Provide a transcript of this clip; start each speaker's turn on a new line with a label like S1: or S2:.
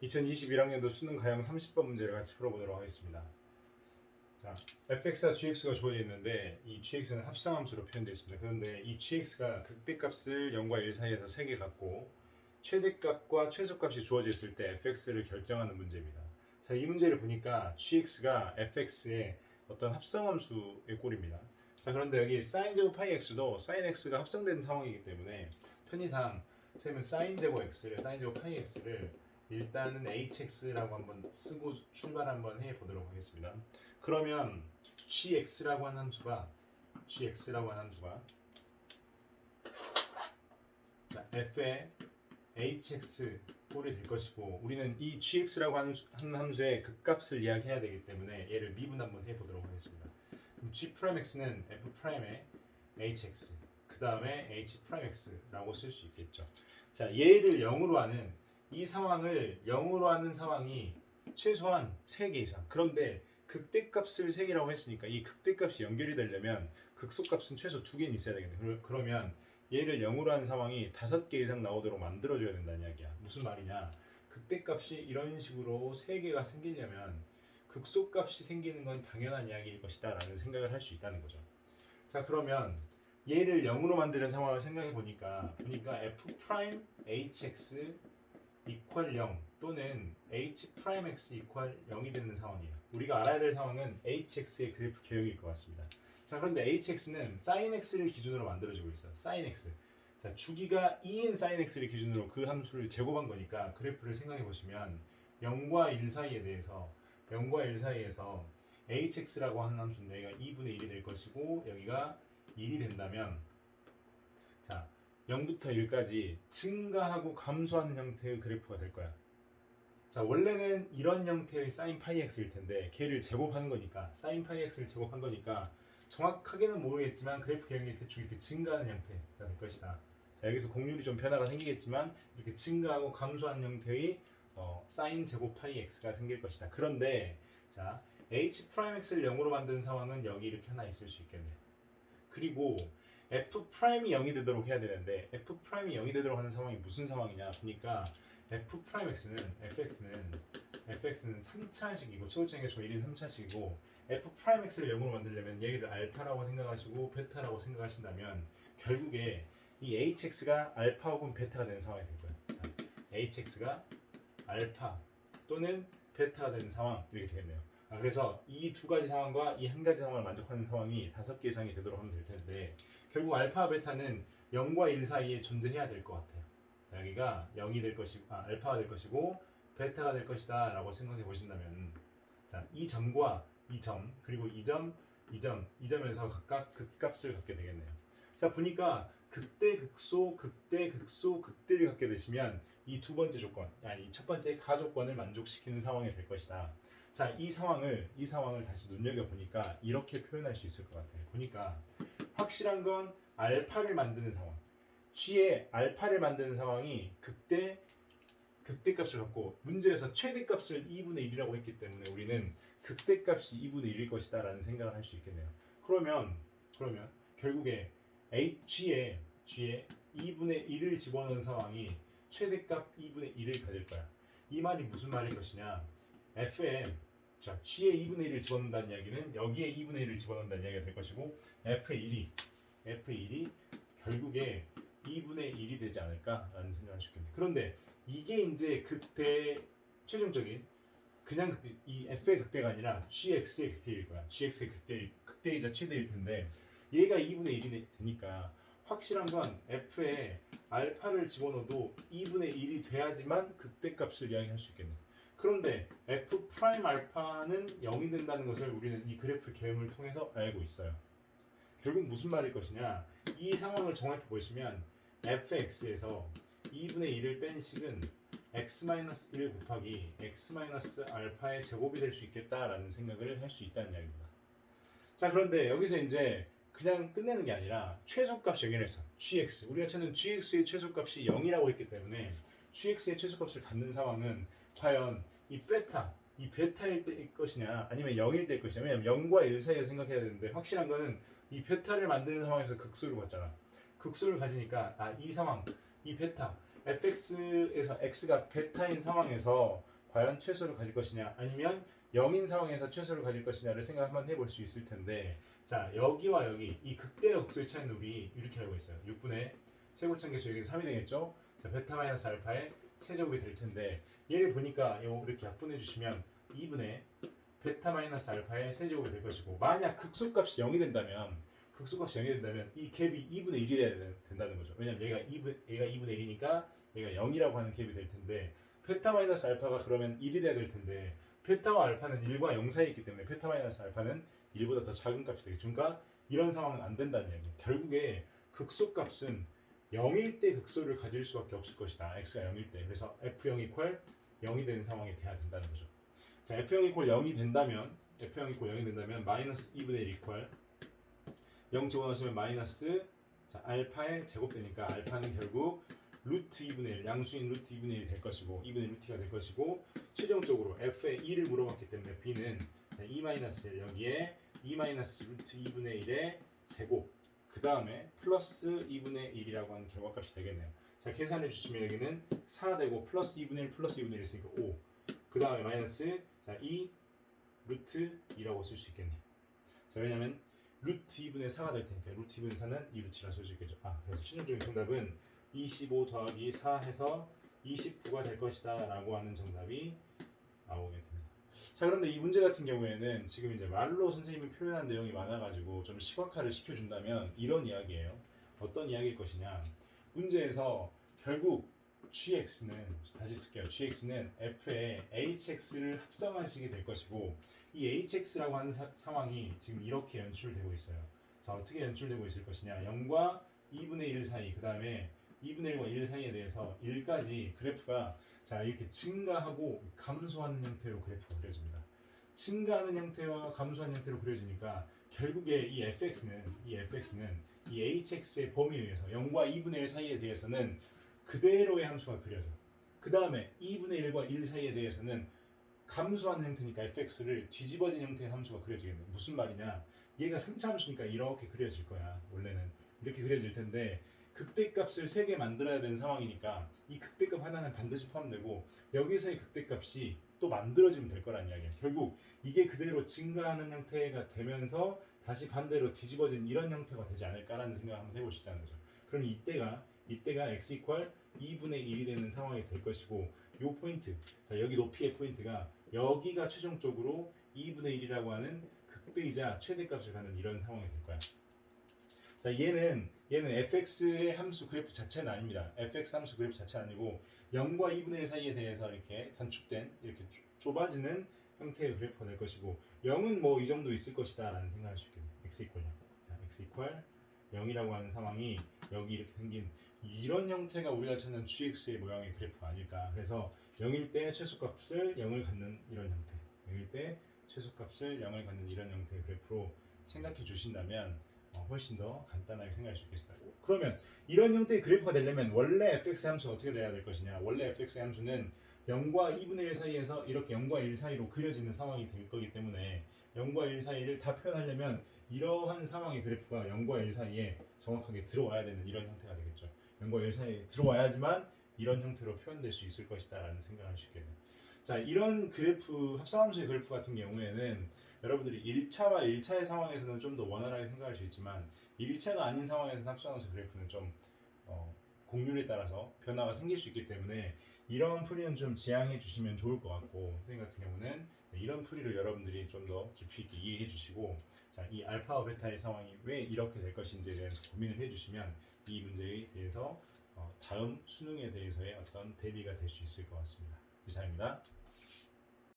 S1: 2021학년도 수능 가형 30번 문제를 같이 풀어보도록 하겠습니다. 자, fx와 gx가 주어져 있는데 이 gx는 합성함수로 표현되어 있습니다. 그런데 이 gx가 극대값을 0과 1 사이에서 3개 갖고 최대값과 최소값이 주어져 있을 때 fx를 결정하는 문제입니다. 자, 이 문제를 보니까 gx가 fx의 어떤 합성함수의 꼴입니다. 자, 그런데 여기 sin 제곱 파이 x도 sin x가 합성된 상황이기 때문에 편의상 쌤은 sin 제곱 x를 sin 제곱 파이 x를 일단은 hx라고 한번 쓰고 출발 한번 해 보도록 하겠습니다. 그러면 gx라고 하는 함수가 자, f의 hx 꼴이 될 것이고 우리는 이 gx라고 하는 함수의 극값을 이야기해야 되기 때문에 얘를 미분 한번 해 보도록 하겠습니다. 그럼 g'x는 f'의 hx 그 다음에 h'x라고 쓸 수 있겠죠. 자, 얘를 0으로 하는 이 상황을 0으로 하는 상황이 최소한 3개 이상. 그런데 극대값을 3개라고 했으니까 이 극대값이 연결이 되려면 극소값은 최소 2개는 있어야 되겠네. 그러면 얘를 0으로 하는 상황이 5개 이상 나오도록 만들어줘야 된다는 이야기야. 무슨 말이냐? 극대값이 이런 식으로 3개가 생기려면 극소값이 생기는 건 당연한 이야기일 것이다 라는 생각을 할 수 있다는 거죠. 자, 그러면 얘를 0으로 만드는 상황을 생각해 보니까 f' hx 이퀄 0 또는 h'x 이퀄 0이 되는 상황이에요. 우리가 알아야 될 상황은 hx의 그래프 개형일 것 같습니다. 자, 그런데 hx는 sin x를 기준으로 만들어지고 있어요. sin x. 자, 주기가 2인 sin x를 기준으로 그 함수를 제곱한 거니까 그래프를 생각해 보시면 0과 1 사이에서 hx라고 하는 함수인데 여기가 2분의 1이 될 것이고 여기가 1이 된다면 자, 0부터 1까지 증가하고 감소하는 형태의 그래프가 될 거야. 자, 원래는 이런 형태의 sin 파이 x일 텐데 걔를 제곱하는 거니까 sin 파이 x를 제곱한 거니까 정확하게는 모르겠지만 그래프 개형이 대충 이렇게 증가하는 형태가 될 것이다. 자, 여기서 공률이 좀 변화가 생기겠지만 이렇게 증가하고 감소하는 형태의 sin 제곱 파이 x가 생길 것이다. 그런데 자, h'x를 0으로 만드는 상황은 여기 이렇게 하나 있을 수 있겠네요. 그리고 f'이 0이 되도록 해야 되는데 f'이 0이 되도록 하는 상황이 무슨 상황이냐 보니까 f'x는 3차식이고 최고점의 조 1인 3차식이고 f'x를 0으로 만들려면 얘를 알파라고 생각하시고 베타라고 생각하신다면 결국에 이 hx가 알파 혹은 베타가 되는 상황이 될 거예요. 자, hx가 알파 또는 베타가 되는 상황 이렇게 되겠네요. 그래서 이 두 가지 상황과 이 한 가지 상황을 만족하는 상황이 5개 이상이 되도록 하면 될 텐데 결국 알파, 베타는 0과 1 사이에 존재해야 될 것 같아요. 자, 여기가 0이 될 것이고 알파가 될 것이고 베타가 될 것이다 라고 생각해 보신다면 자, 이 점과 이 점 그리고 이 점에서 각각 극값을 갖게 되겠네요. 자, 보니까 극대, 극소, 극대, 극소, 극대를 갖게 되시면 이 두 번째 조건, 아니 첫 번째 가조건을 만족시키는 상황이 될 것이다. 자, 이 상황을 다시 눈여겨 보니까 이렇게 표현할 수 있을 것 같아요. 보니까 확실한 건 알파를 만드는 상황, g의 알파를 만드는 상황이 극대값을 갖고 문제에서 최대값을 2분의 1이라고 했기 때문에 우리는 극대값이 2분의 1일 것이다 라는 생각을 할 수 있겠네요. 그러면 결국에 g의 2분의 1을 집어넣은 상황이 최대값 2분의 1을 가질 거야. 이 말이 무슨 말일 것이냐? fm 자, g의 2분의 1을 집어넣는다는 이야기는 여기에 2분의 1을 집어넣는다는 이야기가 될 것이고 f의 1이 결국에 2분의 1이 되지 않을까라는 생각을 할 수 있겠네요. 그런데 이게 이제 극대 최종적인 그냥 극대, 이 f의 극대가 아니라 gx의 극대일 거야. gx의 극대이자 최대일 텐데 얘가 2분의 1이 되니까 확실한 건 f에 알파를 집어넣어도 2분의 1이 돼야지만 극대값을 이야기할 수 있겠네요. 그런데 f 프라임 알파는 0이 된다는 것을 우리는 이 그래프 개념을 통해서 알고 있어요. 결국 무슨 말일 것이냐? 이 상황을 정확히 보시면 fx에서 2분의 1을 뺀 식은 x-1 곱하기 x-알파의 제곱이 될 수 있겠다라는 생각을 할 수 있다는 이야기입니다. 자, 그런데 여기서 이제 그냥 끝내는 게 아니라 최소값 여기에서 gx 우리가 찾는 gx의 최소값이 0이라고 했기 때문에 gx의 최소값을 갖는 상황은 과연 이 베타일 때일 것이냐 아니면 0일 때일 것이냐. 왜냐면 0과 1 사이에 생각해야 되는데 확실한 거는 이 베타를 만드는 상황에서 극소를 갖잖아. 극소를 가지니까 이 상황 이 베타 fx에서 x가 베타인 상황에서 과연 최소를 가질 것이냐 아니면 0인 상황에서 최소를 가질 것이냐를 생각 한번 해볼 수 있을 텐데 자 여기와 여기 이 극대의 극소의 차이는 우리 이렇게 알고 있어요. 6분의 최고차계수 여기서 3이 되겠죠? 자 베타 마이너스 알파의 세제곱이 될 텐데 얘를 보니까 이렇게 약분해 주시면 2분의 베타 마이너스 알파의 세제곱이 될 것이고 만약 극소값이 0이 된다면 이 갭이 2분의 1이 돼야 된다는 거죠. 왜냐면 얘가 2분의 1이니까 얘가 0이라고 하는 갭이 될 텐데 베타 마이너스 알파가 그러면 1이 돼야 될 텐데 베타와 알파는 1과 0 사이에 있기 때문에 베타 마이너스 알파는 1보다 더 작은 값이 되겠죠. 그러니까 이런 상황은 안 된다는 얘기예요. 결국에 극소값은 0일 때 극소를 가질 수밖에 없을 것이다. x가 0일 때. 그래서 f0 이퀄 0이 되는 상황이 돼야 된다는 거죠. 자, f0 이퀄 0이 된다면 마이너스 2분의 1 이퀄 0 집어넣으시면 마이너스 자, 알파의 제곱되니까 알파는 결국 루트 2분의 1 양수인 루트 2분의 1이 될 것이고 2분의 루트가 될 것이고 최종적으로 f의 2를 물어봤기 때문에 b는 2 마이너스 1 여기에 2 마이너스 루트 2분의 1의 제곱 그 다음에 플러스 2분의 1이라고 하는 결과값이 되겠네요. 자 계산해 주시면 여기는 4 되고 플러스 2분의 1 플러스 2분의 1 있으니까 5 그 다음에 마이너스 자 2 루트 2라고 쓸 수 있겠네요. 자 왜냐면 루트 2분의 4가 될 테니까 루트 2분의 4는 2 루트라 쓸 수 있겠죠. 그래서 최종적인 정답은 25 더하기 4 해서 29가 될 것이다 라고 하는 정답이 나오게 됩니다. 자 그런데 이 문제 같은 경우에는 지금 이제 말로 선생님이 표현한 내용이 많아가지고 좀 시각화를 시켜준다면 이런 이야기예요. 어떤 이야기일 것이냐 문제에서 결국 gx는 다시 쓸게요. gx는 f에 hx를 합성한 식이 될 것이고 이 hx라고 하는 상황이 지금 이렇게 연출되고 있어요. 자 어떻게 연출되고 있을 것이냐 0과 2분의 1 사이 그 다음에 2분의 1과 1 사이에 대해서 1까지 그래프가 자 이렇게 증가하고 감소하는 형태로 그래프가 그려집니다. 증가하는 형태와 감소하는 형태로 그려지니까 결국에 이 fx는 이 hx의 범위에 의해서 0과 2분의 1 사이에 대해서는 그대로의 함수가 그려져. 그 다음에 2분의 1과 1 사이에 대해서는 감소하는 형태니까 fx를 뒤집어진 형태의 함수가 그려지겠네. 무슨 말이냐? 얘가 3차 함수니까 이렇게 그려질 거야. 원래는 이렇게 그려질 텐데 극대값을 3개 만들어야 되는 상황이니까 이 극대값 하나는 반드시 포함되고 여기서의 극대값이 또 만들어지면 될 거란 이야기야. 결국 이게 그대로 증가하는 형태가 되면서 다시 반대로 뒤집어진 이런 형태가 되지 않을까라는 생각을 한번 해볼 수 있다는 거죠. 그럼 이때가 x 이퀄 2분의 1이 되는 상황이 될 것이고 요 포인트, 자 여기 높이의 포인트가 여기가 최종적으로 2분의 1이라고 하는 극대이자 최대값을 갖는 이런 상황이 될 거야. 자 얘는 fx의 함수 그래프 자체는 아닙니다. fx 함수 그래프 자체는 아니고 0과 2분의 1 사이에 대해서 이렇게 단축된 이렇게 좁아지는 형태의 그래프가 될 것이고 0은 뭐 이 정도 있을 것이다 라는 생각할 수 있겠네요. x 이퀄 0. 자 x 이퀄 0이라고 하는 상황이 여기 이렇게 생긴 이런 형태가 우리가 찾는 gx의 모양의 그래프 아닐까. 그래서 0일 때 최소값을 0을 갖는 이런 형태 0일 때 최소값을 0을 갖는 이런 형태의 그래프로 생각해 주신다면 훨씬 더 간단하게 생각할 수 있겠습니다. 그러면 이런 형태의 그래프가 되려면 원래 fx 함수는 어떻게 돼야 될 것이냐. 원래 fx 함수는 0과 2분의 1 사이에서 이렇게 0과 1 사이로 그려지는 상황이 될 거기 때문에 0과 1 사이를 다 표현하려면 이러한 상황의 그래프가 0과 1 사이에 정확하게 들어와야 되는 이런 형태가 되겠죠. 0과 1 사이에 들어와야지만 이런 형태로 표현될 수 있을 것이다 라는 생각을 할 수 있겠네요. 자 이런 그래프 합성함수의 그래프 같은 경우에는 여러분들이 1차와 1차의 상황에서는 좀 더 원활하게 생각할 수 있지만 1차가 아닌 상황에서는 합성함수 그래프는 좀 공률에 따라서 변화가 생길 수 있기 때문에 이런 풀이는 좀 지양해 주시면 좋을 것 같고 선생님 같은 경우는 이런 풀이를 여러분들이 좀 더 깊이 있게 이해해 주시고 자, 이 알파와 베타의 상황이 왜 이렇게 될 것인지에 대해서 고민을 해 주시면 이 문제에 대해서 다음 수능에 대해서의 어떤 대비가 될 수 있을 것 같습니다. 이상입니다.